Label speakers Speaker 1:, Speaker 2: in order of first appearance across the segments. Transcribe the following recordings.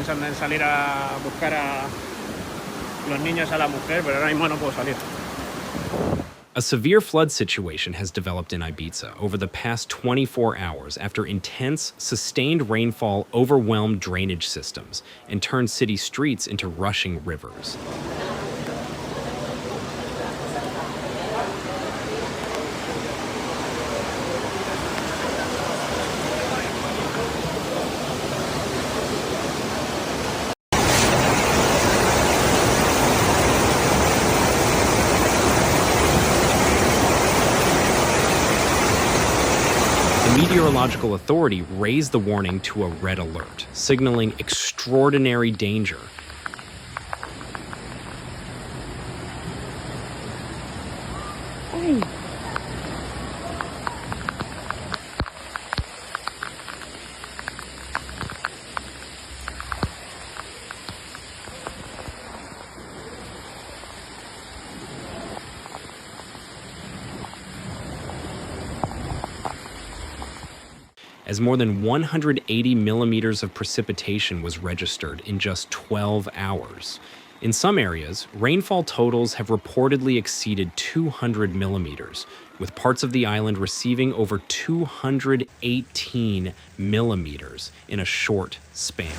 Speaker 1: pensando en salir a buscar a los niños, a la mujer, pero ahora mismo no puedo salir.
Speaker 2: A severe flood situation has developed in Ibiza over the past 24 hours after intense, sustained rainfall overwhelmed drainage systems and turned city streets into rushing rivers. The Meteorological Authority raised the warning to a red alert, signaling extraordinary danger. As more than 180 millimeters of precipitation was registered in just 12 hours. In some areas, rainfall totals have reportedly exceeded 200 millimeters, with parts of the island receiving over 218 millimeters in a short span.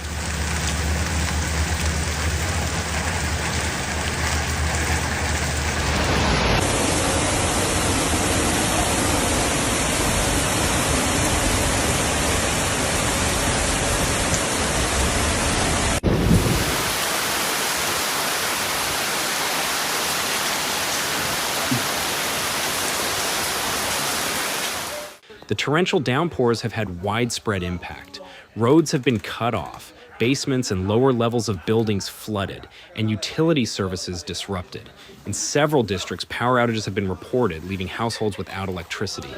Speaker 2: The torrential downpours have had widespread impact. Roads have been cut off, basements and lower levels of buildings flooded, and utility services disrupted. In several districts, power outages have been reported, leaving households without electricity.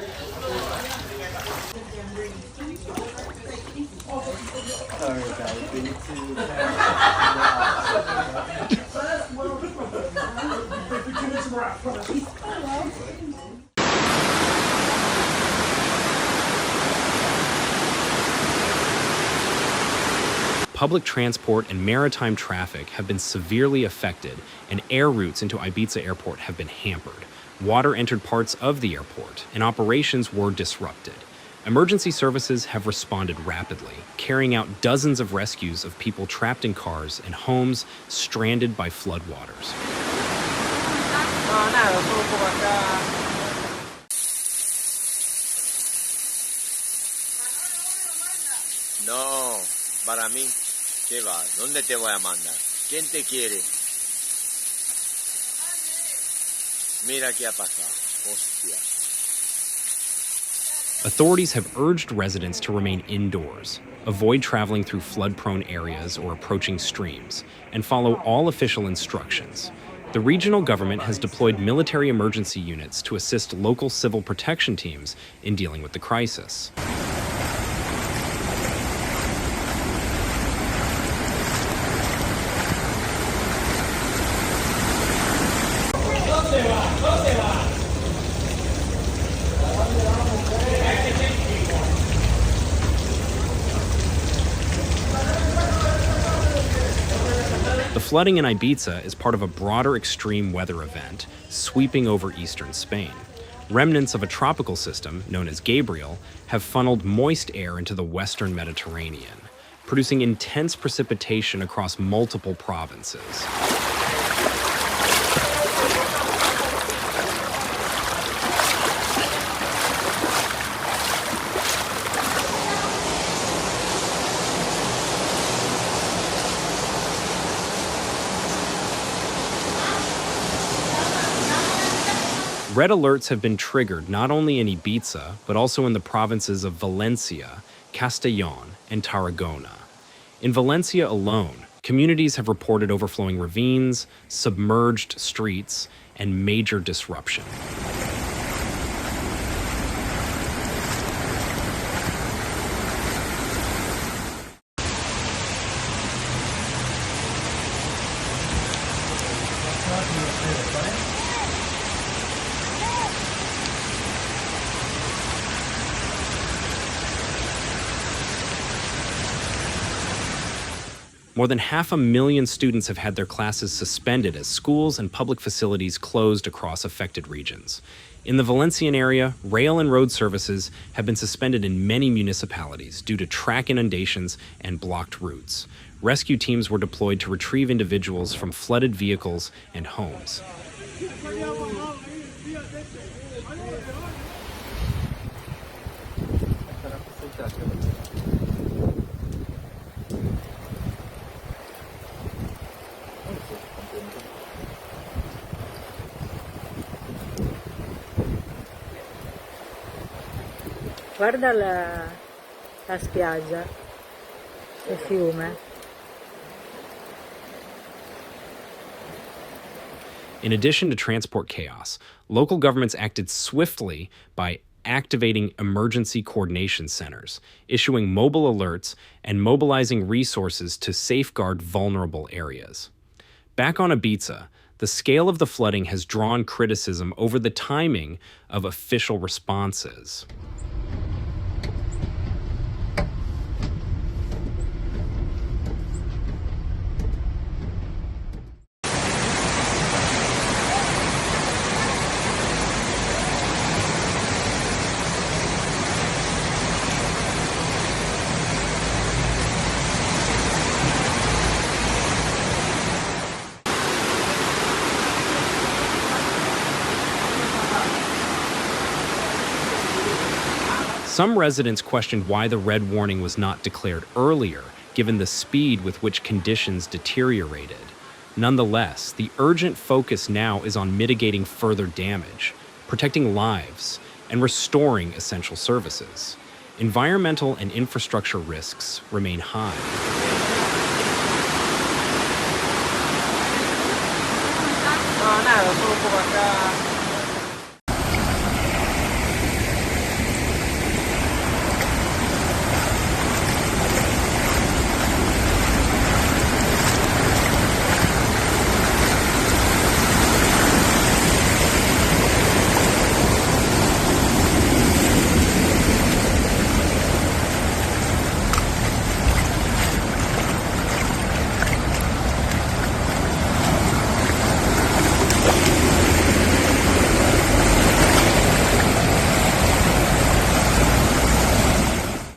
Speaker 2: Public transport and maritime traffic have been severely affected, and air routes into Ibiza Airport have been hampered. Water entered parts of the airport, and operations were disrupted. Emergency services have responded rapidly, carrying out dozens of rescues of people trapped in cars and homes stranded by floodwaters.
Speaker 3: No, para mí. ¿Qué va? ¿Dónde te voy a mandar? ¿Quién te quiere? Mira qué ha pasado. Hostia.
Speaker 2: Authorities have urged residents to remain indoors, avoid traveling through flood-prone areas or approaching streams, and follow all official instructions. The regional government has deployed military emergency units to assist local civil protection teams in dealing with the crisis. The flooding in Ibiza is part of a broader extreme weather event sweeping over eastern Spain. Remnants of a tropical system, known as Gabriel, have funneled moist air into the western Mediterranean, producing intense precipitation across multiple provinces. Red alerts have been triggered not only in Ibiza, but also in the provinces of Valencia, Castellón, and Tarragona. In Valencia alone, communities have reported overflowing ravines, submerged streets, and major disruption. More than 500,000 students have had their classes suspended as schools and public facilities closed across affected regions. In the Valencian area, rail and road services have been suspended in many municipalities due to track inundations and blocked routes. Rescue teams were deployed to retrieve individuals from flooded vehicles and homes.
Speaker 4: Guarda la spiaggia, il fiume.
Speaker 2: In addition to transport chaos, local governments acted swiftly by activating emergency coordination centers, issuing mobile alerts, and mobilizing resources to safeguard vulnerable areas. Back on Ibiza, the scale of the flooding has drawn criticism over the timing of official responses. Some residents questioned why the red warning was not declared earlier, given the speed with which conditions deteriorated. Nonetheless, the urgent focus now is on mitigating further damage, protecting lives, and restoring essential services. Environmental and infrastructure risks remain high.
Speaker 3: No, nada, solo un poco acá.